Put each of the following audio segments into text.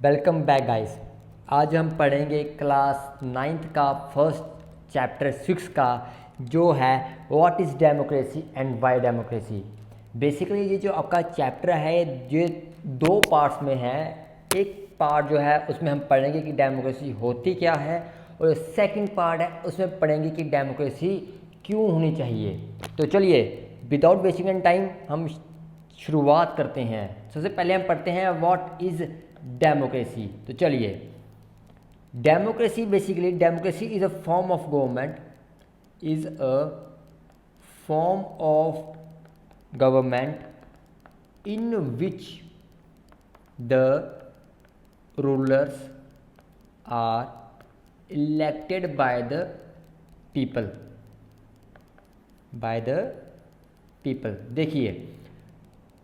Welcome back guys. आज हम पढ़ेंगे क्लास 9th का फर्स्ट चैप्टर 6 का जो है what is democracy and Y democracy. Basically ये जो आपका चैप्टर है ये दो पार्ट्स में है। एक पार्ट जो है उसमें हम पढ़ेंगे कि डेमोक्रेसी होती क्या है, और सेकंड पार्ट है उसमें पढ़ेंगे कि डेमोक्रेसी क्यों होनी चाहिए। तो चलिए विदाउट वेस्टिंग एंड टाइम हम शुरुआत करते हैं। सबसे पहले हम पढ़ते हैं व्हाट इज़ डेमोक्रेसी। तो चलिए, democracy basically democracy is a form of government, is a form of government in which the rulers are elected by the people. देखिए,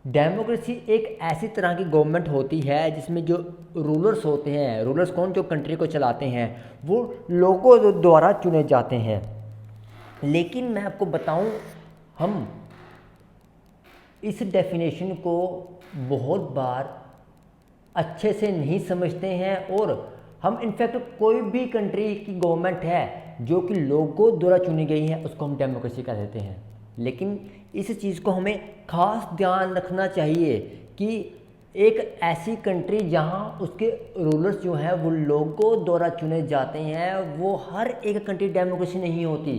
डेमोक्रेसी एक ऐसी तरह की गवर्नमेंट होती है जिसमें जो रूलर्स होते हैं, रूलर्स कौन, जो कंट्री को चलाते हैं, वो लोगों द्वारा चुने जाते हैं। लेकिन मैं आपको बताऊं, हम इस डेफिनेशन को बहुत बार अच्छे से नहीं समझते हैं, और हम इनफैक्ट कोई भी कंट्री की गवर्नमेंट है जो कि लोगों द्वारा चुनी गई है उसको हम डेमोक्रेसी कह देते हैं। लेकिन इस चीज़ को हमें खास ध्यान रखना चाहिए कि एक ऐसी कंट्री जहां उसके रूलर्स जो हैं वो लोगों द्वारा चुने जाते हैं, वो हर एक कंट्री डेमोक्रेसी नहीं होती।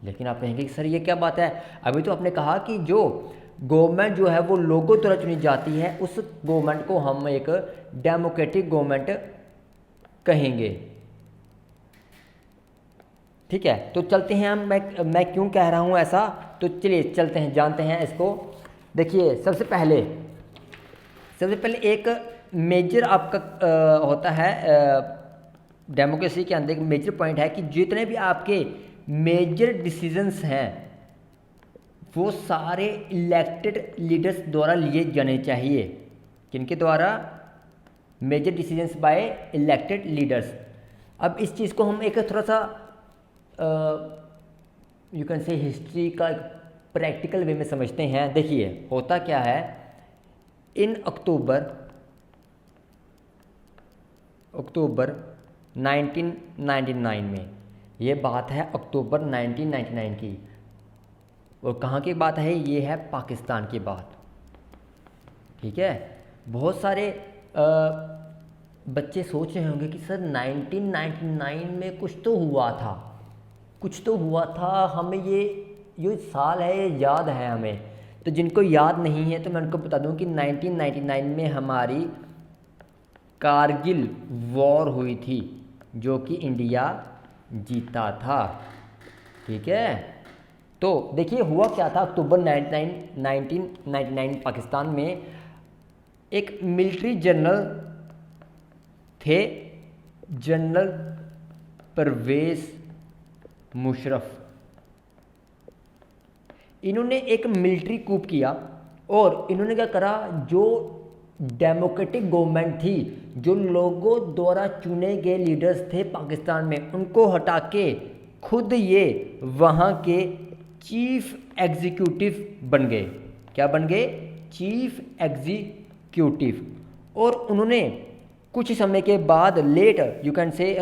लेकिन आप कहेंगे कि सर ये क्या बात है, अभी तो आपने कहा कि जो गवर्नमेंट जो है वो लोगों द्वारा चुनी जाती है उस गवर्नमेंट को हम एक डेमोक्रेटिक गवर्नमेंट कहेंगे। ठीक है, तो चलते हैं हम। मैं क्यों कह रहा हूँ ऐसा, तो चलिए चलते हैं, जानते हैं इसको। देखिए, सबसे पहले एक मेजर आपका होता है डेमोक्रेसी के अंदर एक मेजर पॉइंट है कि जितने भी आपके मेजर डिसीजंस हैं वो सारे इलेक्टेड लीडर्स द्वारा लिए जाने चाहिए। किनके द्वारा? Major decisions by elected leaders. अब इस चीज़ को हम एक थोड़ा सा यू कैन से हिस्ट्री का प्रैक्टिकल वे में समझते हैं। देखिए, होता क्या है, इन अक्टूबर 1999 में, ये बात है अक्टूबर 1999 की, और कहाँ की बात है? ये है पाकिस्तान की बात। ठीक है, बहुत सारे बच्चे सोच रहे होंगे कि सर 1999 में कुछ तो हुआ था, हमें ये साल है, ये याद है हमें। तो जिनको याद नहीं है तो मैं उनको बता दूं कि 1999 में हमारी कारगिल वॉर हुई थी जो कि इंडिया जीता था। ठीक है, तो देखिए हुआ क्या था। अक्टूबर 1999 पाकिस्तान में एक मिलिट्री जनरल थे, जनरल परवेज़ मुशर्रफ। इन्होंने एक मिलिट्री कूप किया और इन्होंने क्या करा, जो डेमोक्रेटिक गवर्नमेंट थी, जो लोगों द्वारा चुने गए लीडर्स थे पाकिस्तान में, उनको हटा के खुद ये वहाँ के चीफ एग्जीक्यूटिव बन गए। क्या बन गए? Chief executive. और उन्होंने कुछ समय के बाद, लेट यू कैन से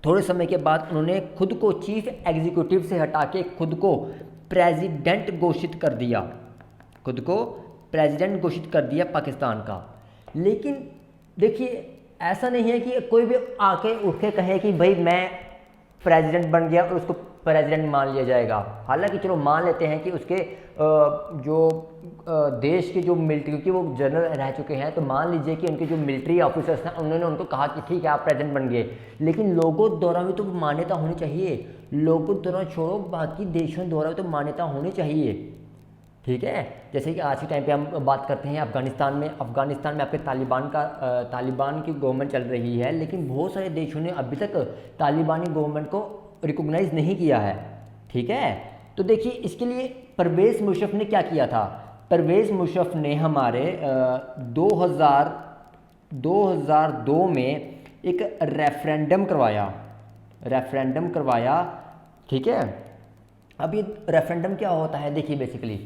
थोड़े समय के बाद, उन्होंने खुद को चीफ एग्जीक्यूटिव से हटा के खुद को प्रेसिडेंट घोषित कर दिया, पाकिस्तान का। लेकिन देखिए, ऐसा नहीं है कि कोई भी आके उठ के कहे कि भाई मैं प्रेसिडेंट बन गया और उसको प्रेसिडेंट मान लिया जाएगा। हालांकि चलो मान लेते हैं कि उसके जो देश के जो मिलिट्री, क्योंकि वो जनरल रह चुके हैं, तो मान लीजिए कि उनके जो मिलिट्री ऑफिसर्स हैं उन्होंने उनको कहा कि ठीक है आप प्रेसिडेंट बन गए। लेकिन लोगों द्वारा भी तो मान्यता होनी चाहिए। लोगों द्वारा छोड़ो, बाकी देशों द्वारा भी तो मान्यता होनी चाहिए। ठीक है, जैसे कि आज के टाइम पे हम बात करते हैं अफ़गानिस्तान में आपके तालिबान की गवर्नमेंट चल रही है, लेकिन बहुत सारे देशों ने अभी तक तालिबानी गवर्नमेंट को रिकॉग्नाइज नहीं किया है। ठीक है, तो देखिए इसके लिए परवेज़ मुशर्रफ ने क्या किया था। परवेज़ मुशर्रफ ने हमारे 2002 में एक रेफरेंडम करवाया। ठीक है, अब ये रेफरेंडम क्या होता है? देखिए, बेसिकली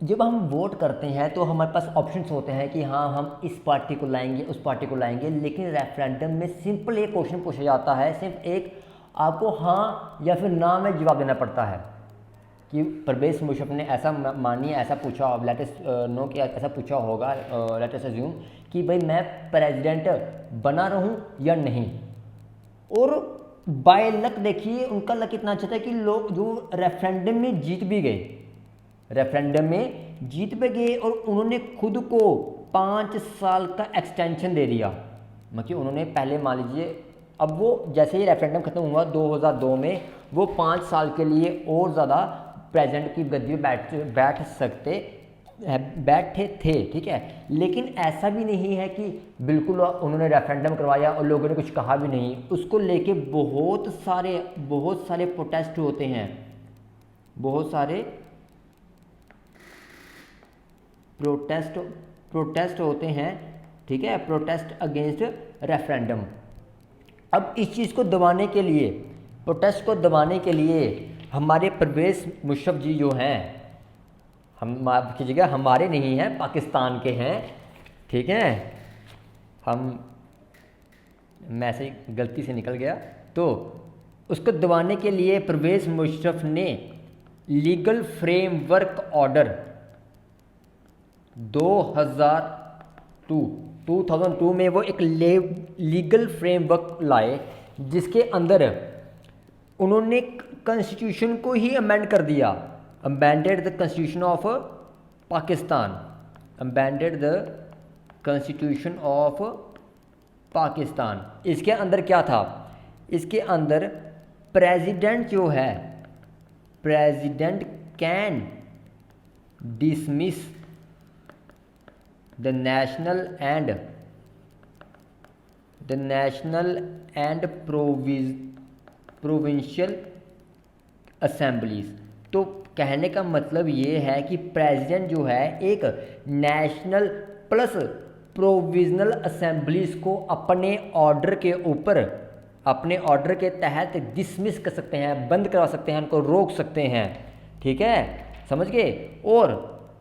जब हम वोट करते हैं तो हमारे पास ऑप्शंस होते हैं कि हाँ हम इस पार्टी को लाएंगे, उस पार्टी को लाएंगे, लेकिन रेफरेंडम में सिंपल एक क्वेश्चन पूछा जाता है, सिर्फ एक, आपको हाँ या फिर ना में जवाब देना पड़ता है कि परवेज़ मुशर्रफ ने ऐसा, मानिए ऐसा पूछा, लेट अस नो कि ऐसा पूछा होगा, लेट अस अज्यूम कि भाई मैं प्रेसिडेंट बना रहूं या नहीं। और बाय लक देखिए उनका लक इतना अच्छा था कि लोग जो रेफरेंडम में जीत भी गए, रेफरेंडम में जीत भी गए और उन्होंने खुद को 5 साल का एक्सटेंशन दे दिया। मतलब उन्होंने पहले मान लीजिए, अब वो जैसे ही रेफरेंडम खत्म हुआ 2002 में, वो 5 साल के लिए और ज़्यादा प्रेसिडेंट की गद्दी पे बैठे थे, ठीक है। लेकिन ऐसा भी नहीं है कि बिल्कुल उन्होंने रेफरेंडम करवाया और लोगों ने कुछ कहा भी नहीं, उसको लेके बहुत सारे प्रोटेस्ट होते हैं, बहुत सारे प्रोटेस्ट होते हैं, ठीक है, प्रोटेस्ट अगेंस्ट रेफरेंडम। अब इस चीज़ को दबाने के लिए, प्रोटेस्ट को दबाने के लिए हमारे परवेज़ मुशर्रफ जी जो हैं, हम माफ़ कीजिएगा हमारे नहीं हैं, पाकिस्तान के हैं, ठीक है, मैं से गलती से निकल गया, तो उसको दबाने के लिए परवेज़ मुशर्रफ ने लीगल फ्रेमवर्क ऑर्डर 2002 में वो एक लीगल फ्रेमवर्क लाए, जिसके अंदर उन्होंने कॉन्स्टिट्यूशन को ही अमेंड कर दिया, amended the constitution of Pakistan, amended the constitution of Pakistan. इसके अंदर क्या था, इसके अंदर प्रेसिडेंट जो है, president can dismiss the national and provincial assemblies. तो कहने का मतलब ये है कि प्रेसिडेंट जो है एक नेशनल प्लस प्रोविजनल असेंबलीज को अपने ऑर्डर के ऊपर, अपने ऑर्डर के तहत डिसमिस कर सकते हैं, बंद करवा सकते हैं, उनको रोक सकते हैं, ठीक है, समझ गए।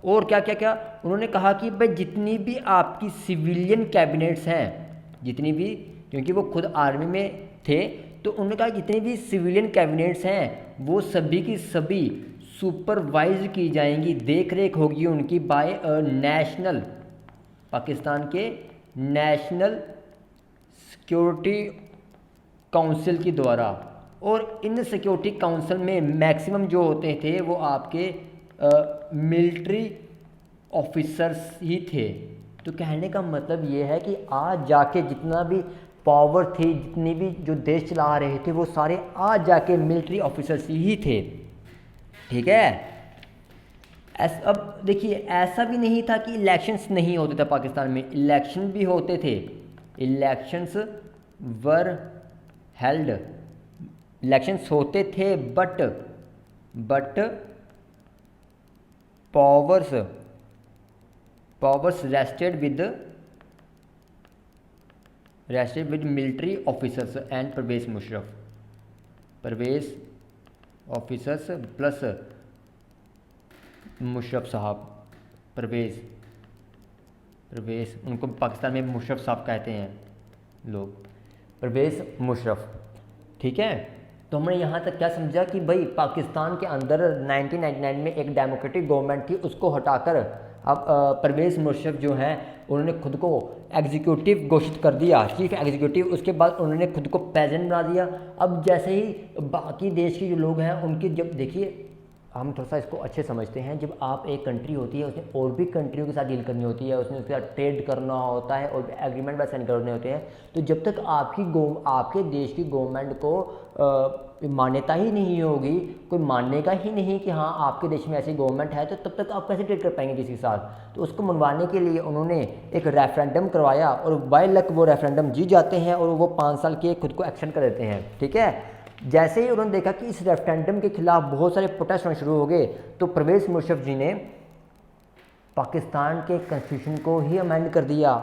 और क्या क्या क्या उन्होंने कहा कि भाई जितनी भी आपकी सिविलियन कैबिनेट्स हैं, जितनी भी, क्योंकि वो खुद आर्मी में थे, तो उन्होंने कहा जितनी भी सिविलियन कैबिनेट्स हैं वो सभी की सभी सुपरवाइज की जाएंगी, देख रेख होगी उनकी बाय नेशनल, पाकिस्तान के नेशनल सिक्योरिटी काउंसिल के द्वारा। और इन सिक्योरिटी काउंसिल में मैक्सिमम जो होते थे वो आपके मिलिट्री ऑफिसर्स ही थे। तो कहने का मतलब ये है कि आज जाके जितना भी पावर थी, जितनी भी जो देश चला रहे थे, वो सारे आज जाके मिलिट्री ऑफिसर्स ही थे, ठीक है। अब देखिए ऐसा भी नहीं था कि इलेक्शंस नहीं होते थे पाकिस्तान में, इलेक्शन भी होते थे, इलेक्शंस वर हेल्ड, इलेक्शंस होते थे, but powers rested with military officers and Pervez Musharraf, Pervez officers plus Musharraf साहब, परवेज़ उनको पाकिस्तान में मुशर्रफ साहब कहते हैं लोग, परवेज़ मुशर्रफ, ठीक है। तो हमने यहाँ तक क्या समझा कि भाई पाकिस्तान के अंदर 1999 में एक डेमोक्रेटिक गवर्नमेंट थी, उसको हटाकर अब परवेज़ मुशर्रफ जो हैं उन्होंने खुद को एग्जीक्यूटिव घोषित कर दिया, चीफ एग्जीक्यूटिव। उसके बाद उन्होंने खुद को प्रेसिडेंट बना दिया। अब जैसे ही बाकी देश के जो लोग हैं उनकी, जब देखिए हम थोड़ा सा इसको अच्छे समझते हैं, जब आप एक कंट्री होती है उसमें और भी कंट्रियों के साथ डील करनी होती है, उसमें उसके साथ ट्रेड करना होता है और एग्रीमेंट वैसे साइन करने होते हैं, तो जब तक आपके देश की गवर्नमेंट को मान्यता ही नहीं होगी, कोई मानेगा ही नहीं कि हाँ आपके देश में ऐसी गवर्नमेंट है, तो तब तक आप कैसे ट्रेड कर पाएंगे किसी के साथ। तो उसको मनवाने के लिए उन्होंने एक रेफरेंडम करवाया और बाय लक वो रेफरेंडम जीत जाते हैं और वो 5 साल के खुद को एक्सटेंड कर देते हैं, ठीक है। जैसे ही उन्होंने देखा कि इस रेफरेंडम के खिलाफ बहुत सारे प्रोटेस्ट होने शुरू हो गए, तो परवेज़ मुशर्रफ जी ने पाकिस्तान के कॉन्स्टिट्यूशन को ही अमेंड कर दिया।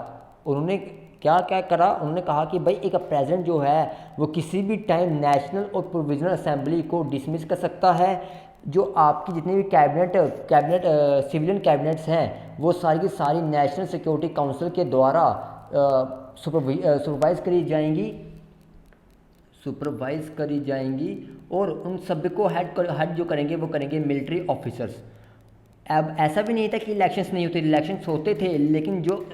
उन्होंने क्या क्या करा, उन्होंने कहा कि भाई एक प्रेसिडेंट जो है वो किसी भी टाइम नेशनल और प्रोविजनल असेंबली को डिसमिस कर सकता है, जो आपकी जितनी भी कैबिनेट सिविलियन कैबिनेट्स हैं वो सारी की सारी नेशनल सिक्योरिटी काउंसिल के द्वारा सुपरवाइज करी जाएंगी और उन सभी को हेड जो करेंगे वो करेंगे मिलिट्री ऑफिसर्स। अब ऐसा भी नहीं था कि इलेक्शंस नहीं होते, इलेक्शंस होते थे, लेकिन जो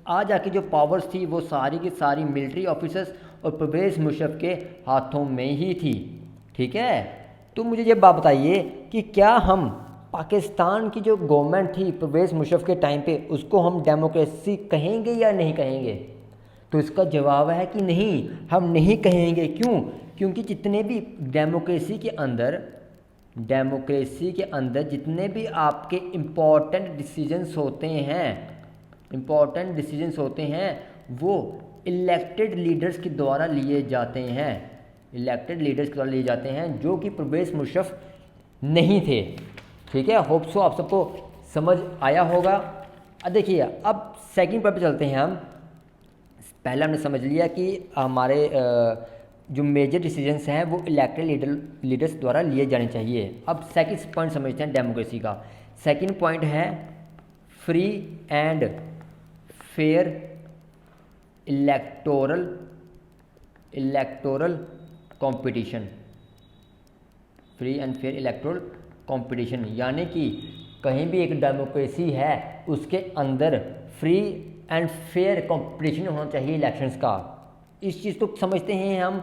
आ जाके जो पावर्स थी वो सारी की सारी मिलिट्री ऑफिसर्स और परवेज़ मुशर्रफ के हाथों में ही थी। ठीक है, तो मुझे ये बात बताइए कि क्या हम पाकिस्तान की जो गवर्नमेंट थी परवेज़ मुशर्रफ के टाइम पे उसको हम डेमोक्रेसी कहेंगे या नहीं कहेंगे? तो इसका जवाब है कि नहीं, हम नहीं कहेंगे। क्यों? क्योंकि जितने भी डेमोक्रेसी के अंदर जितने भी आपके इम्पॉर्टेंट डिसीजंस होते हैं वो इलेक्टेड लीडर्स के द्वारा लिए जाते हैं, जो कि परवेज़ मुशर्रफ नहीं थे। ठीक है, होप सो आप सबको समझ आया होगा। अब देखिए, अब सेकंड पार्ट पे चलते हैं हम। पहले हमने समझ लिया कि हमारे जो मेजर डिसीजंस हैं वो इलेक्टेड लीडर्स द्वारा लिए जाने चाहिए। अब सेकंड पॉइंट समझते हैं डेमोक्रेसी का। सेकंड पॉइंट है free and fair electoral competition. Free and fair electoral competition यानी कि कहीं भी एक डेमोक्रेसी है उसके अंदर फ्री एंड फेयर कंपटीशन होना चाहिए इलेक्शंस का। इस चीज़ को समझते हैं हम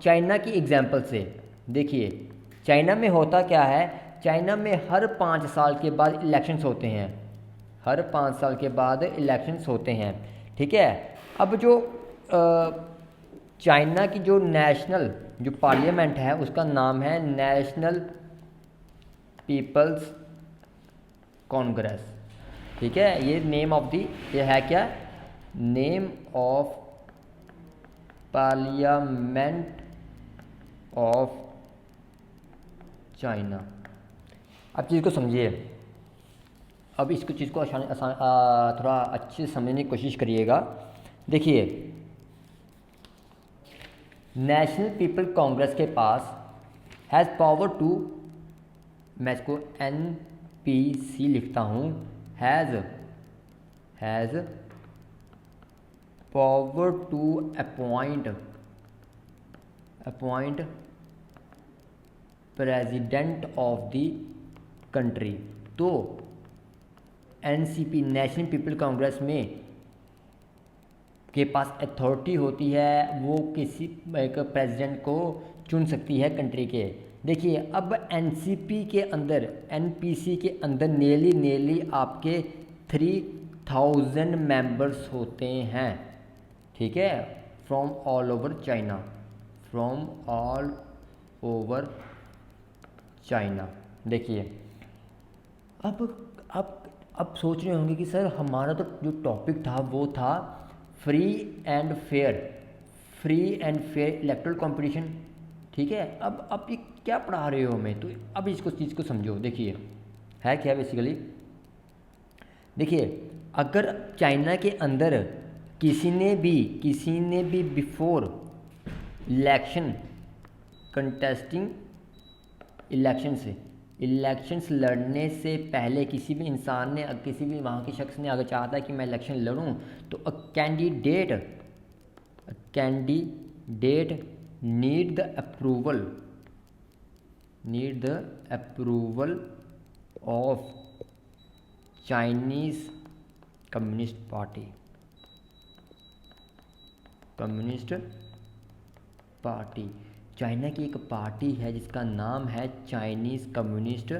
चाइना की एग्जांपल से। देखिए, चाइना में होता क्या है, चाइना में हर 5 साल के बाद इलेक्शंस होते हैं। ठीक है, अब जो चाइना की जो नेशनल जो पार्लियामेंट है उसका नाम है नेशनल पीपल्स कांग्रेस। ठीक है, ये ये है क्या, name of parliament of China. अब चीज़ को समझिए, अब इसको चीज़ को थोड़ा अच्छे से समझने की कोशिश करिएगा। देखिए, नेशनल पीपल कांग्रेस के पास हैज़ पावर टू, मैं इसको NPC लिखता हूँ, has power to appoint president of the country. तो NCP नेशनल पीपल कांग्रेस में के पास अथॉरिटी होती है, वो किसी एक प्रेसिडेंट को चुन सकती है कंट्री के। देखिए, अब NCP के अंदर NPC के अंदर नेली आपके 3000 मेंबर्स होते हैं। ठीक है, फ्रॉम ऑल ओवर चाइना। देखिए, अब सोच रहे होंगे कि सर हमारा तो जो टॉपिक था वो था free and fair electoral competition. ठीक है, अब ये क्या पढ़ा रहे हो हमें? तो अब इसको चीज़ को समझो। देखिए, है क्या बेसिकली, देखिए, अगर चाइना के अंदर किसी ने भी बिफोर इलेक्शन कंटेस्टिंग इलेक्शंस लड़ने से पहले किसी भी इंसान ने, किसी भी वहाँ के शख्स ने अगर चाहता है कि मैं इलेक्शन लड़ूं, तो candidate need the approval of Chinese communist party. China की एक पार्टी है जिसका नाम है चाइनीज़ कम्युनिस्ट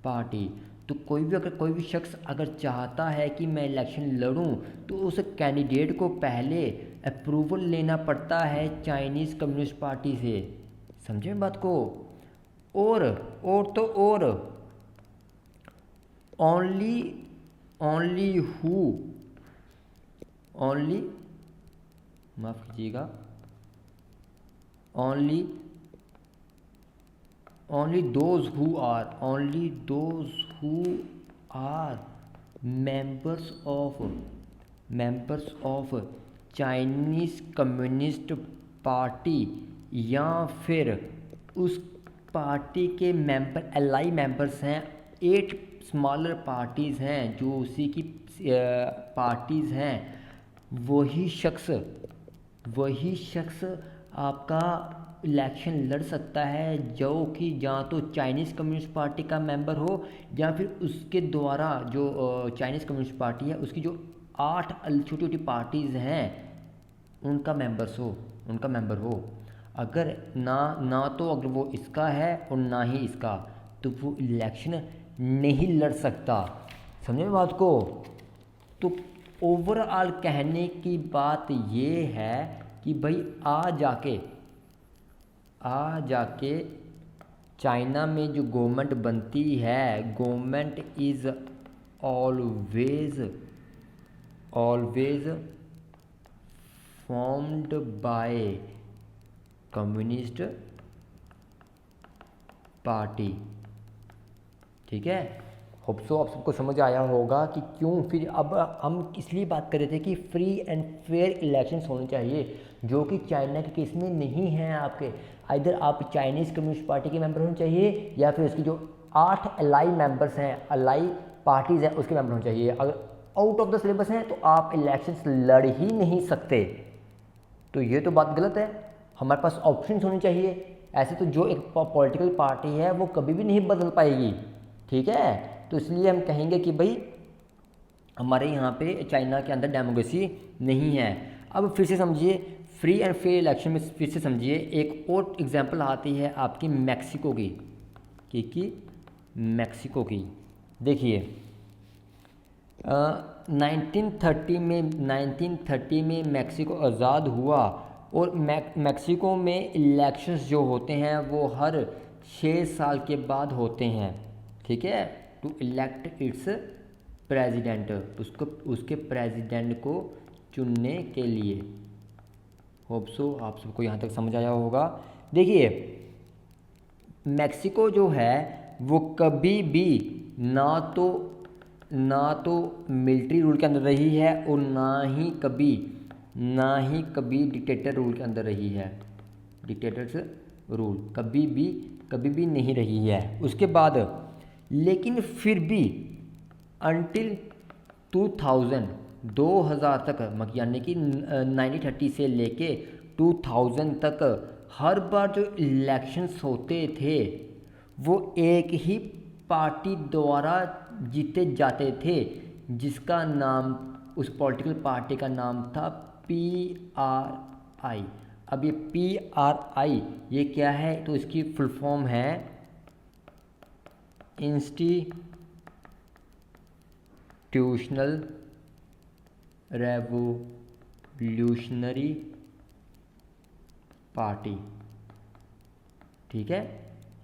पार्टी। तो कोई भी शख्स अगर चाहता है कि मैं इलेक्शन लड़ूं, तो उस कैंडिडेट को पहले अप्रूवल लेना पड़ता है चाइनीज़ कम्युनिस्ट पार्टी से। समझे बात को? और माफ़ कीजिएगा, only those who are members of Chinese communist party या फिर उस पार्टी के मेंबर एलआई मेंबर्स हैं, 8 स्मॉलर पार्टीज़ हैं जो उसी की पार्टीज़ हैं, वही शख्स आपका इलेक्शन लड़ सकता है, जो कि या तो चाइनीज़ कम्युनिस्ट पार्टी का मेंबर हो या फिर उसके द्वारा जो चाइनीज़ कम्युनिस्ट पार्टी है उसकी जो 8 छोटी छोटी पार्टीज़ हैं उनका मेंबर हो। अगर ना तो अगर वो इसका है और ना ही इसका, तो वो इलेक्शन नहीं लड़ सकता। समझे बात को? तो ओवरऑल कहने की बात ये है कि भाई आ जाके चाइना में जो गवर्नमेंट बनती है, government is always formed by communist party. ठीक है, होप सो आप सबको समझ आया होगा कि क्यों फिर अब हम इसलिए बात कर रहे थे कि फ्री एंड फेयर इलेक्शंस होने चाहिए, जो कि चाइना के केस में नहीं हैं। आपके इधर आप चाइनीज़ कम्युनिस्ट पार्टी के मेंबर होने चाहिए या फिर उसकी जो 8 एलाई मेंबर्स हैं, एलाई पार्टीज़ हैं, उसके मेंबर होने चाहिए। अगर आउट ऑफ द सिलेबस हैं तो आप इलेक्शंस लड़ ही नहीं सकते। तो ये तो बात गलत है। हमारे पास ऑप्शंस होने चाहिए। ऐसे तो जो एक पॉलिटिकल पार्टी है वो कभी भी नहीं बदल पाएगी। ठीक है, तो इसलिए हम कहेंगे कि भाई हमारे यहाँ पे चाइना के अंदर डेमोक्रेसी नहीं है। अब फिर से समझिए, फ्री एंड फेयर इलेक्शन में फिर से समझिए, एक और एग्जांपल आती है आपकी मैक्सिको की मैक्सिको की। देखिए 1930 में मैक्सिको आज़ाद हुआ और मैक्सिको में इलेक्शंस जो होते हैं वो हर 6 साल के बाद होते हैं। ठीक है, टू इलेक्ट इट्स प्रेसिडेंट, उसके प्रेसिडेंट को चुनने के लिए। होप सो आप सबको यहाँ तक समझ आया होगा। देखिए मैक्सिको जो है वो कभी भी ना तो मिलिट्री रूल के अंदर रही है और ना ही कभी डिक्टेटर रूल के अंदर रही है। डिक्टेटर्स रूल कभी भी नहीं रही है। उसके बाद लेकिन फिर भी अनटिल 2000 तक, यानी कि 1930 से लेके 2000 तक हर बार जो इलेक्शंस होते थे वो एक ही पार्टी द्वारा जीते जाते थे, जिसका नाम, उस पॉलिटिकल पार्टी का नाम था PRI। अब ये PRI ये क्या है? तो इसकी फुल फॉर्म है इंस्टीट्यूशनल रेवोल्यूशनरी पार्टी। ठीक है,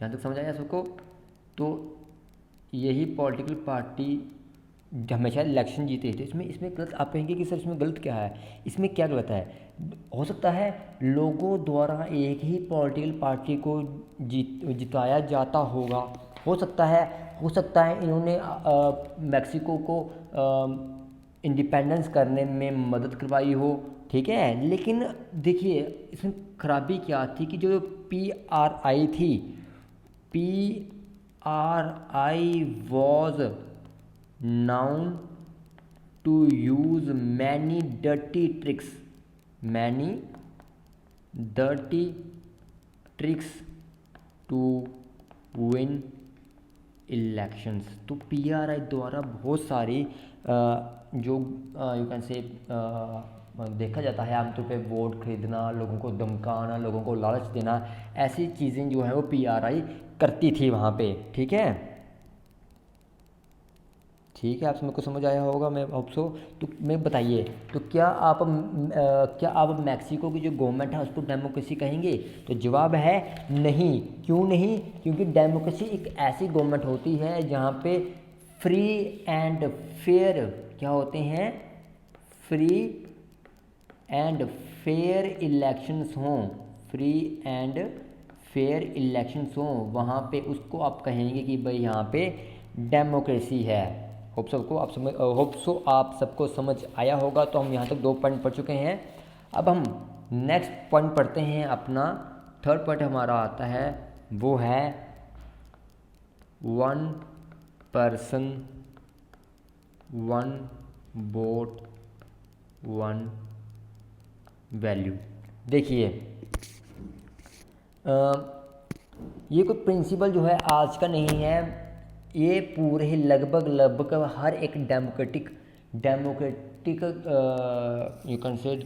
यहाँ तक समझ आया सबको? तो यही पॉलिटिकल पार्टी हमेशा इलेक्शन जीते थे। इसमें गलत आप कहेंगे कि सर इसमें गलत क्या है? इसमें क्या गलत है? हो सकता है लोगों द्वारा एक ही पॉलिटिकल पार्टी को जिताया जाता होगा। हो सकता है इन्होंने मैक्सिको को इंडिपेंडेंस करने में मदद करवाई हो। ठीक है, लेकिन देखिए इसमें खराबी क्या थी कि जो PRI थी, PRI was known to use many dirty tricks to win elections. तो PRI द्वारा बहुत सारी जो यू कैन से देखा जाता है आमतौर पे वोट खरीदना, लोगों को धमकाना, लोगों को लालच देना, ऐसी चीज़ें जो है वो PRI करती थी वहाँ पे। ठीक है, आप सबको समझ आया होगा, मैं होप सो। तो मैं बताइए, तो क्या आप मैक्सिको की जो गवर्नमेंट है उसको डेमोक्रेसी कहेंगे? तो जवाब है नहीं। क्यों नहीं? क्योंकि डेमोक्रेसी एक ऐसी गवर्नमेंट होती है जहाँ पे फ्री एंड फेयर क्या होते हैं? फ्री एंड फेयर इलेक्शंस हों, वहाँ पे उसको आप कहेंगे कि भाई यहाँ पे डेमोक्रेसी है। होप सो आप सबको समझ आया होगा। तो हम यहाँ तक 2 पॉइंट पढ़ चुके हैं। अब हम नेक्स्ट पॉइंट पढ़ते हैं। अपना थर्ड पॉइंट हमारा आता है वो है 1 पर्सन 1 वोट 1 वैल्यू। देखिए ये कोई प्रिंसिपल जो है आज का नहीं है, ये पूरे ही लगभग हर एक डेमोक्रेटिक यू कैन से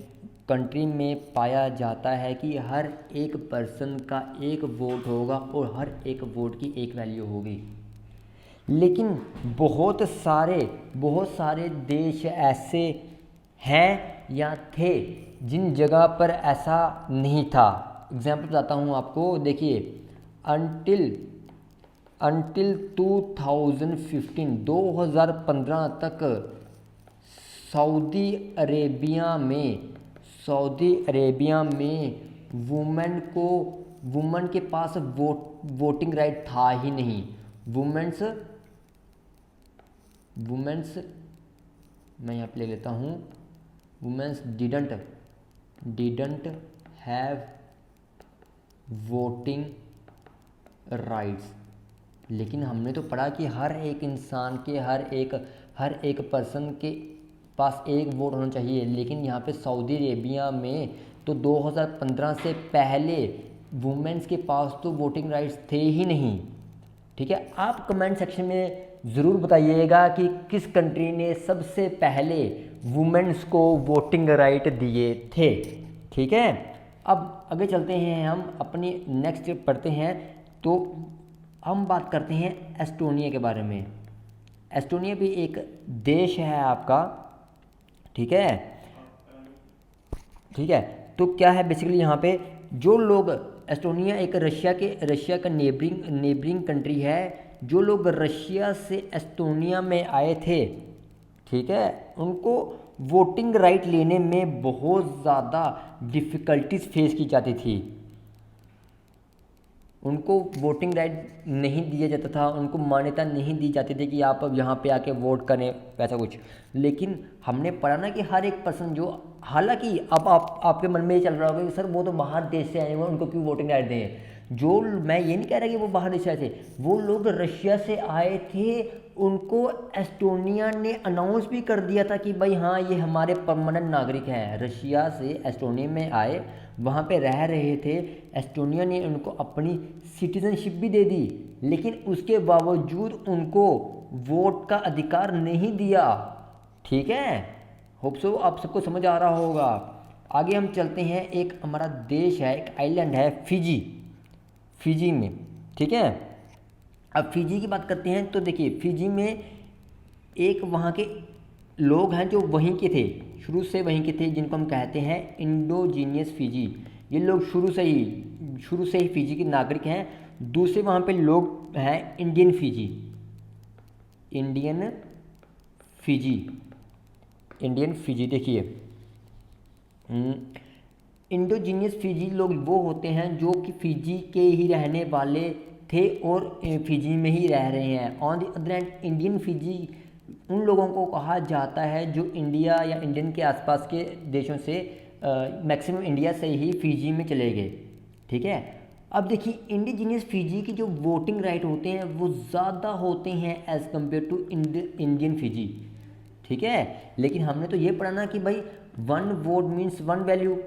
कंट्री में पाया जाता है कि हर एक पर्सन का एक वोट होगा और हर एक वोट की एक वैल्यू होगी। लेकिन बहुत सारे देश ऐसे हैं या थे जिन जगह पर ऐसा नहीं था। एग्जाम्पल बताता हूँ आपको, देखिए अंटिल 2015 तक सऊदी अरेबिया में वुमेन के पास वोटिंग राइट था ही नहीं। वुमेन्स मैं यहाँ पे ले लेता हूँ, womens didn't have voting rights. लेकिन हमने तो पढ़ा कि हर एक इंसान के हर एक पर्सन के पास एक वोट होना चाहिए। लेकिन यहाँ पे सऊदी अरेबिया में तो 2015 से पहले वुमेन्स के पास तो वोटिंग राइट्स थे ही नहीं। ठीक है, आप कमेंट सेक्शन में ज़रूर बताइएगा कि किस कंट्री ने सबसे पहले वुमेन्स को वोटिंग राइट दिए थे। ठीक है, अब आगे चलते हैं, हम अपनी नेक्स्ट पढ़ते हैं। तो हम बात करते हैं एस्टोनिया के बारे में। एस्टोनिया भी एक देश है आपका। ठीक है, तो क्या है बेसिकली यहाँ पे जो लोग, एस्टोनिया एक रशिया का नेबरिंग कंट्री है। जो लोग रशिया से एस्टोनिया में आए थे, ठीक है, उनको वोटिंग राइट लेने में बहुत ज़्यादा डिफ़िकल्टीज फेस की जाती थी। उनको वोटिंग राइट नहीं दिया जाता था, उनको मान्यता नहीं दी जाती थी कि आप अब यहाँ पे आके वोट करें, वैसा कुछ। लेकिन हमने पढ़ा ना कि हर एक पर्सन जो, हालांकि अब आपके मन में ये चल रहा होगा कि सर वो तो बाहर देश से आए हुए, उनको क्यों वोटिंग राइट दें। जो, मैं ये नहीं कह रहा कि वो बाहर देश से आए थे, वो लोग रशिया से आए थे, उनको एस्टोनिया ने अनाउंस भी कर दिया था कि भाई हाँ ये हमारे परमानेंट नागरिक हैं। रशिया से एस्टोनिया में आए, वहाँ पे रह रहे थे, एस्टोनिया ने उनको अपनी सिटीजनशिप भी दे दी, लेकिन उसके बावजूद उनको वोट का अधिकार नहीं दिया। ठीक है, होप सो आप सबको समझ आ रहा होगा। आगे हम चलते हैं, एक हमारा देश है, एक आइलैंड है फिजी में। ठीक है, अब फिजी की बात करते हैं। तो देखिए फिजी में एक वहाँ के लोग हैं जो वहीं के थे, शुरू से वहीं के थे, जिनको हम कहते हैं इंडोजीनियस फिजी। ये लोग शुरू से ही फिजी के नागरिक हैं। दूसरे वहाँ पे लोग हैं इंडियन फिजी। देखिए इंडोजीनियस फिजी लोग वो होते हैं जो कि फिजी के ही रहने वाले थे और फिजी में ही रह रहे हैं। On the other hand Indian Fiji उन लोगों को कहा जाता है जो इंडिया या इंडियन के आसपास के देशों से, मैक्सिमम इंडिया से ही फिजी में चले गए। ठीक है, अब देखिए इंडिजीनियस फिजी की जो वोटिंग राइट होते हैं वो ज़्यादा होते हैं as compare to Indian Fiji. ठीक है, लेकिन हमने तो ये पढ़ा ना कि भाई 1 वोट मीन्स 1 वैल्यू,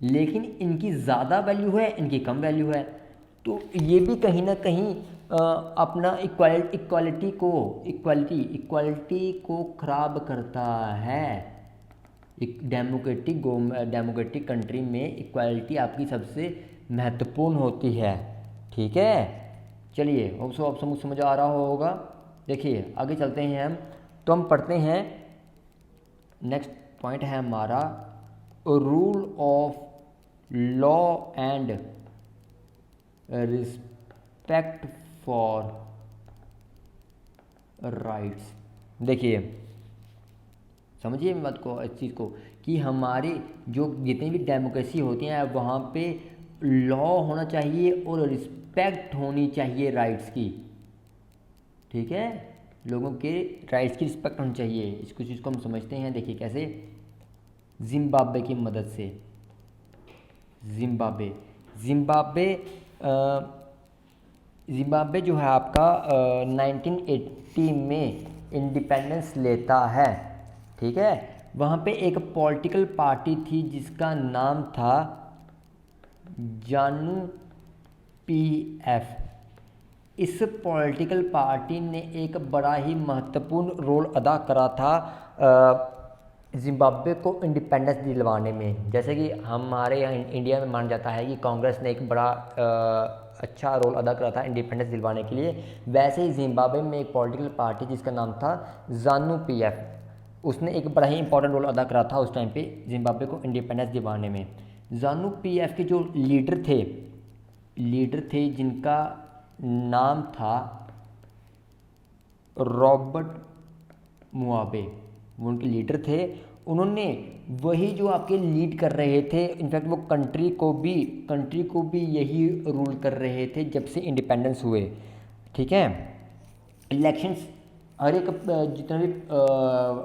लेकिन इनकी ज़्यादा वैल्यू है, इनकी कम वैल्यू है। तो ये भी कहीं ना कहीं अपना इक्वालिटी को ख़राब करता है। एक डेमोक्रेटिक कंट्री में इक्वालिटी आपकी सबसे महत्वपूर्ण होती है। ठीक है, चलिए होप सो आप समझ आ रहा होगा। देखिए आगे चलते हैं हम, तो हम पढ़ते हैं, नेक्स्ट पॉइंट है हमारा rule of law and respect for rights. देखिए समझिए बात को, इस चीज़ को, कि हमारी जो जितनी भी डेमोक्रेसी होती हैं वहाँ पे लॉ होना चाहिए और रिस्पेक्ट होनी चाहिए राइट्स की। ठीक है, लोगों के राइट्स की रिस्पेक्ट होनी चाहिए। इसको चीज़ को हम समझते हैं, देखिए कैसे, जिम्बाब्वे की मदद से। जिम्बाब्वे जिम्बाब्वे जो है आपका 1980 में इंडिपेंडेंस लेता है, ठीक है। वहाँ पे एक पॉलिटिकल पार्टी थी जिसका नाम था जानू पीएफ। इस पॉलिटिकल पार्टी ने एक बड़ा ही महत्वपूर्ण रोल अदा करा था जिम्बाब्वे को इंडिपेंडेंस दिलवाने में। जैसे कि हमारे यहाँ इंडिया में माना जाता है कि कांग्रेस ने एक बड़ा अच्छा रोल अदा करा था इंडिपेंडेंस दिलवाने के लिए, वैसे ही जिम्बाब्वे में एक पॉलिटिकल पार्टी जिसका नाम था जानू पीएफ, उसने एक बड़ा ही इंपॉर्टेंट रोल अदा करा था उस टाइम पे जिम्बाब्वे को इंडिपेंडेंस दिलवाने में। जानू पीएफ के जो लीडर थे जिनका नाम था रॉबर्ट मुगाबे, वो उनके लीडर थे। उन्होंने वही जो आपके लीड कर रहे थे, इनफैक्ट वो कंट्री को भी यही रूल कर रहे थे जब से इंडिपेंडेंस हुए, ठीक है। इलेक्शंस हर एक जितने भी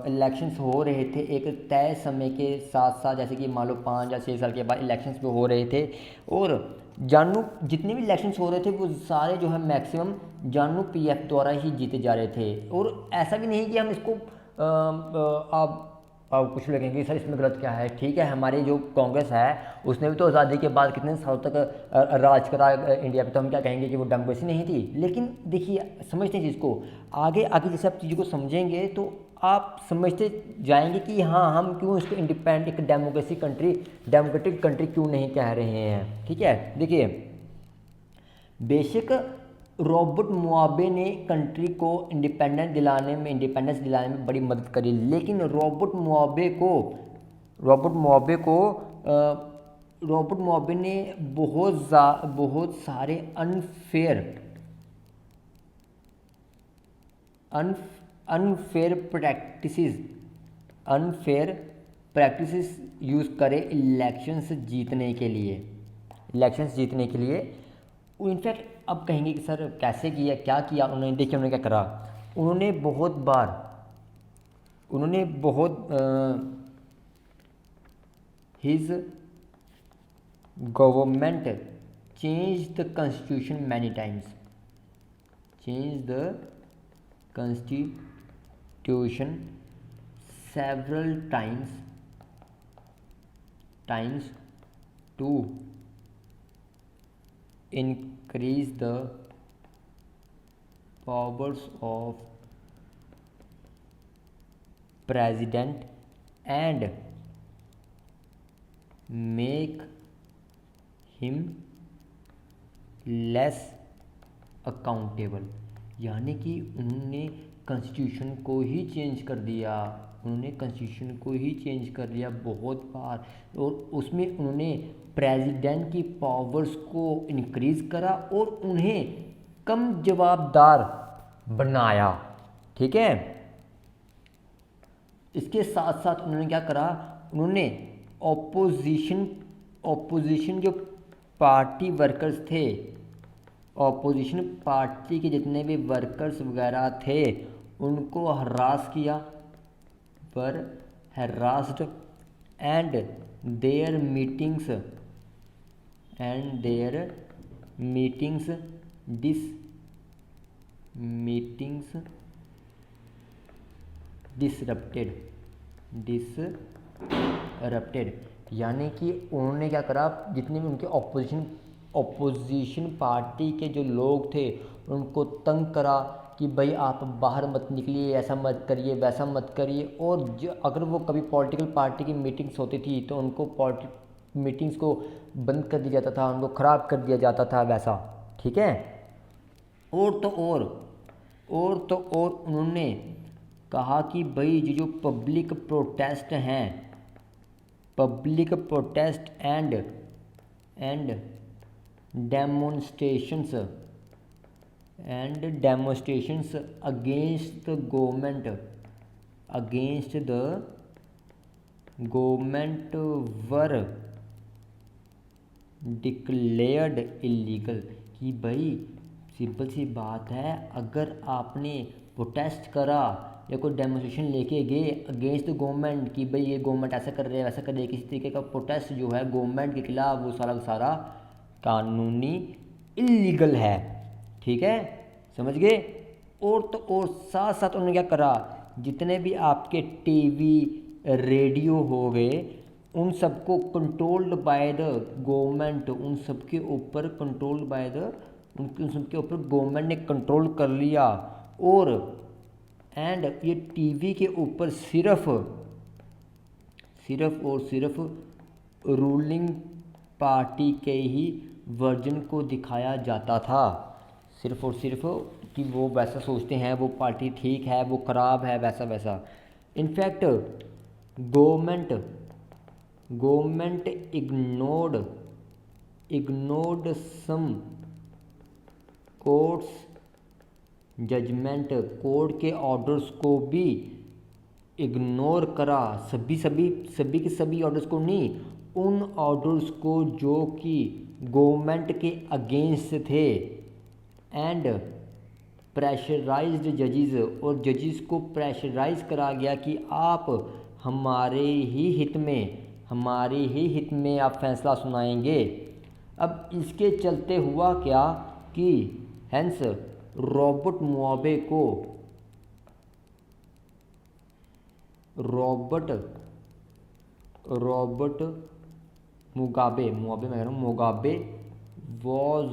इलेक्शंस हो रहे थे एक तय समय के साथ साथ, जैसे कि मान लो 5 या 6 साल के बाद इलेक्शंस भी हो रहे थे, और जानू जितने भी इलेक्शंस हो रहे थे वो सारे जो है मैक्सिमम जानू पीएफ द्वारा ही जीते जा रहे थे। और ऐसा भी नहीं कि हम इसको आप कुछ लगेंगे सर इसमें गलत क्या है, ठीक है। हमारी जो कांग्रेस है उसने भी तो आज़ादी के बाद कितने सालों तक राज करा इंडिया पे, तो हम क्या कहेंगे कि वो डेमोक्रेसी नहीं थी। लेकिन देखिए समझते हैं चीज़ को, आगे आगे जैसे आप चीज़ों को समझेंगे तो आप समझते जाएंगे कि हाँ हम क्यों इसको इंडिपेंडेंट एक डेमोक्रेटिक कंट्री क्यों नहीं कह रहे हैं, ठीक है। देखिए बेशक रॉबर्ट मुगाबे ने कंट्री को इंडिपेंडेंस दिलाने में बड़ी मदद करी, लेकिन रॉबर्ट मुगाबे ने बहुत सारे अनफेयर प्रैक्टिसेस यूज़ करे इलेक्शंस जीतने के लिए। इनफैक्ट अब कहेंगे कि सर कैसे किया, क्या किया उन्होंने, देखिए उन्होंने क्या करा। उन्होंने बहुत his government change the constitution many times, several times to increase the powers of president and make him less accountable। यानी कि उन्होंने कॉन्स्टिट्यूशन को ही चेंज कर दिया बहुत बार, और उसमें उन्होंने प्रेसिडेंट की पावर्स को इंक्रीज़ करा और उन्हें कम जवाबदार बनाया, ठीक है। इसके साथ साथ उन्होंने क्या करा, उन्होंने ऑपोजिशन जो पार्टी वर्कर्स थे, ऑपोजिशन पार्टी के जितने भी वर्कर्स वगैरह थे उनको harassed and their meetings disrupted। यानी कि उन्होंने क्या करा, जितने भी उनके ऑपोजिशन पार्टी के जो लोग थे उनको तंग करा कि भाई आप बाहर मत निकलिए, ऐसा मत करिए, वैसा मत करिए। और अगर वो कभी पॉलिटिकल पार्टी की मीटिंग्स होती थी तो उनको मीटिंग्स को बंद कर दिया जाता था, उनको ख़राब कर दिया जाता था वैसा, ठीक है। और तो और उन्होंने कहा कि भाई जो public protest and demonstrations against the government were declared illegal. कि भाई सिंपल सी बात है, अगर आपने प्रोटेस्ट करा या कोई डेमोन्स्ट्रेशन लेके गए अगेंस्ट द गवर्नमेंट कि भाई ये गवर्नमेंट ऐसा कर रही है वैसा कर रही है, किसी तरीके का प्रोटेस्ट जो है गवर्नमेंट के खिलाफ, वो सारा का सारा कानूनी इलीगल है, ठीक है, समझ गए। और तो और साथ साथ उन्होंने क्या करा, जितने भी आपके टीवी रेडियो हो गए उन सबको कंट्रोल्ड बाय द गवर्नमेंट, उन सबके ऊपर कंट्रोल्ड बाय द उन सबके ऊपर गवर्नमेंट ने कंट्रोल कर लिया। और एंड ये टीवी के ऊपर सिर्फ सिर्फ और सिर्फ रूलिंग पार्टी के ही वर्जन को दिखाया जाता था, सिर्फ और सिर्फ कि वो वैसा सोचते हैं, वो पार्टी ठीक है वो ख़राब है, वैसा वैसा। इनफैक्ट गवर्नमेंट गवर्नमेंट इग्नोर्ड सम कोर्ट्स जजमेंट, कोर्ट के ऑर्डर्स को भी इग्नोर करा, सभी के सभी ऑर्डर्स को नहीं, उन ऑर्डर्स को जो कि गवर्नमेंट के अगेंस्ट थे। एंड प्रेशराइज्ड जजेस, और जजेस को प्रेशराइज करा गया कि आप हमारे ही हित में आप फैसला सुनाएंगे। अब इसके चलते हुआ क्या कि hence Robert Mugabe was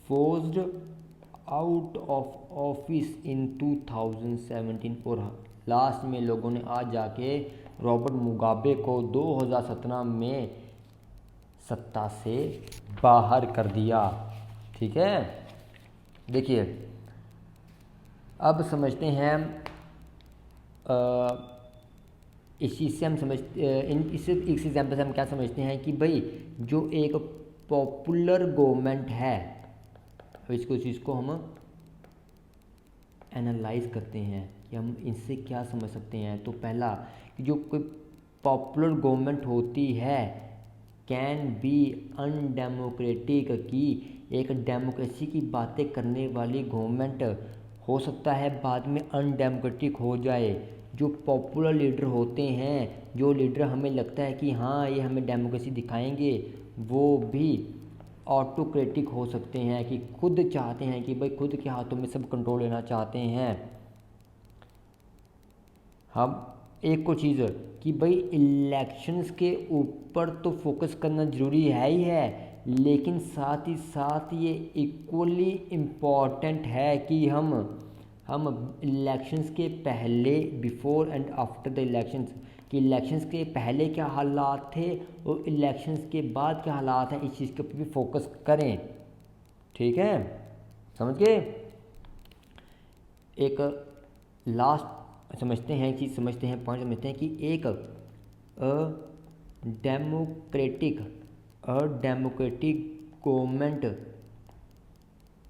forced out of office in 2017। और लास्ट में लोगों ने आज जाके रॉबर्ट मुगाबे को 2017 में सत्ता से बाहर कर दिया। ठीक है, देखिए अब समझते हैं इस चीज़ से हम इस एग्जाम्पल से हम क्या समझते हैं कि भाई जो एक पॉपुलर गवर्नमेंट है, इसको चीज़ को हम एनालाइज करते हैं कि हम इनसे क्या समझ सकते हैं। तो पहला कि जो कोई पॉपुलर गवर्नमेंट होती है कैन बी अनडेमोक्रेटिक, की एक डेमोक्रेसी की बातें करने वाली गवर्नमेंट हो सकता है बाद में अनडेमोक्रेटिक हो जाए। जो पॉपुलर लीडर होते हैं, जो लीडर हमें लगता है कि हाँ ये हमें डेमोक्रेसी दिखाएंगे, वो भी ऑटोक्रेटिक हो सकते हैं कि खुद चाहते हैं कि भाई खुद के हाथों में सब कंट्रोल लेना चाहते हैं। हम एक को चीज़ कि भाई इलेक्शंस के ऊपर तो फोकस करना ज़रूरी है ही है, लेकिन साथ ही साथ ये इक्वली इम्पॉर्टेंट है कि हम इलेक्शंस के पहले, before and after the elections, कि इलेक्शंस के पहले क्या हालात थे और इलेक्शंस के बाद क्या हालात हैं, इस चीज़ के ऊपर भी फोकस करें। ठीक है, समझ गए। एक लास्ट समझते हैं पॉइंट समझते हैं कि एक democratic government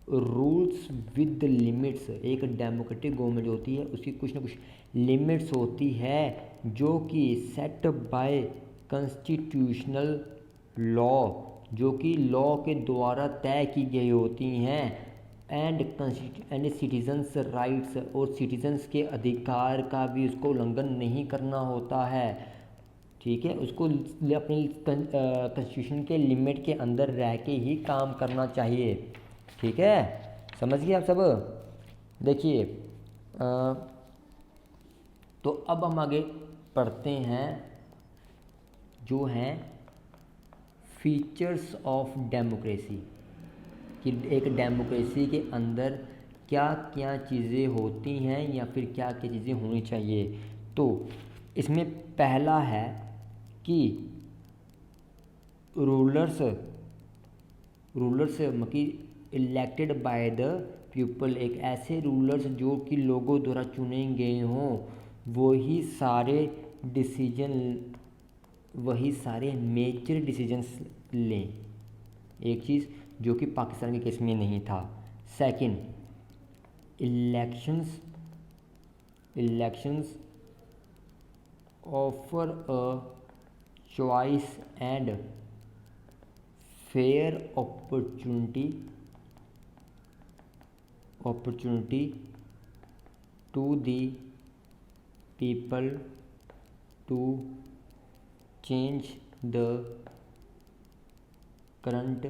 rules with limits. एक डेमोक्रेटिक गवर्नमेंट होती है उसकी कुछ ना कुछ लिमिट्स होती है जो कि सेट बाय कॉन्स्टिट्यूशनल लॉ, जो कि लॉ के द्वारा तय की गई होती हैं। एंड सिटीजन्स राइट्स, और सिटीजन्स के अधिकार का भी उसको उल्लंघन नहीं करना होता है। ठीक है, उसको अपनी कॉन्स्टिट्यूशन के लिमिट के अंदर रह के ही काम करना चाहिए। ठीक है, समझ गए आप सब। देखिए तो अब हम आगे पढ़ते हैं जो हैं फीचर्स ऑफ डेमोक्रेसी, कि एक डेमोक्रेसी के अंदर क्या क्या चीज़ें होती हैं या फिर क्या क्या चीज़ें होनी चाहिए। तो इसमें पहला है कि रूलर्स मतलब इलेक्टेड बाय द पीपल, एक ऐसे रूलर्स जो कि लोगों द्वारा चुने गए हों, वही सारे मेजर डिसीजंस लें। एक चीज़ जो कि पाकिस्तान के केस में नहीं था। Second, elections offer a choice and fair opportunity to the people to change the current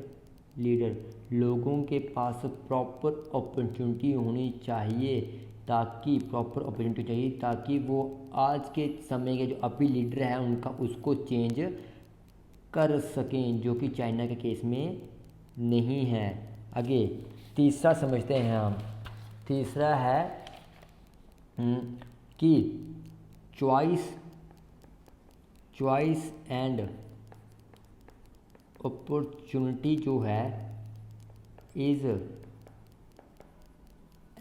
leader, लोगों के पास प्रॉपर अपॉर्चुनिटी होनी चाहिए ताकि वो आज के समय के जो अभी लीडर हैं उनका उसको चेंज कर सकें, जो कि चाइना के केस में नहीं है। आगे तीसरा समझते हैं हम। तीसरा है कि चॉइस एंड अपॉर्चुनिटी जो है is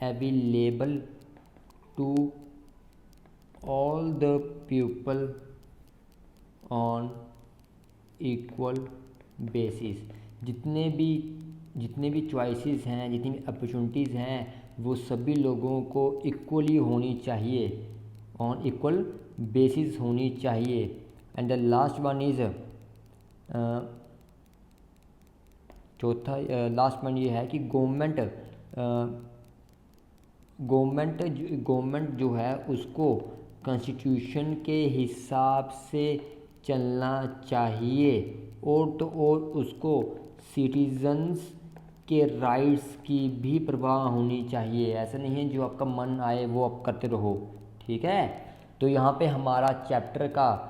available to all the people on equal basis. जितने भी चॉइसेस हैं, जितनी भी अपॉर्चुनिटीज़ हैं, वो सभी लोगों को इक्वली होनी चाहिए, ऑन इक्वल बेसिस होनी चाहिए। And the last one is चौथा लास्ट वन ये है कि गवर्नमेंट जो है उसको कॉन्स्टिट्यूशन के हिसाब से चलना चाहिए, और तो और उसको सिटीजन्स के राइट्स की भी परवाह होनी चाहिए। ऐसा नहीं है जो आपका मन आए वो आप करते रहो, ठीक है। तो यहाँ पे हमारा चैप्टर का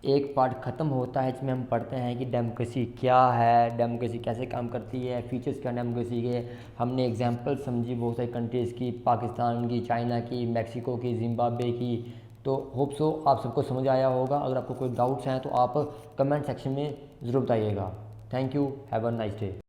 एक पार्ट ख़त्म होता है, जिसमें हम पढ़ते हैं कि डेमोक्रेसी क्या है, डेमोक्रेसी कैसे काम करती है, फीचर्स क्या डेमोक्रेसी के। हमने एग्जांपल समझी बहुत सारी कंट्रीज़ की, पाकिस्तान की, चाइना की, मैक्सिको की, जिम्बाब्वे की। तो होप सो आप सबको समझ आया होगा। अगर आपको कोई डाउट्स हैं तो आप कमेंट सेक्शन में ज़रूर बताइएगा। Thank you, have a nice day.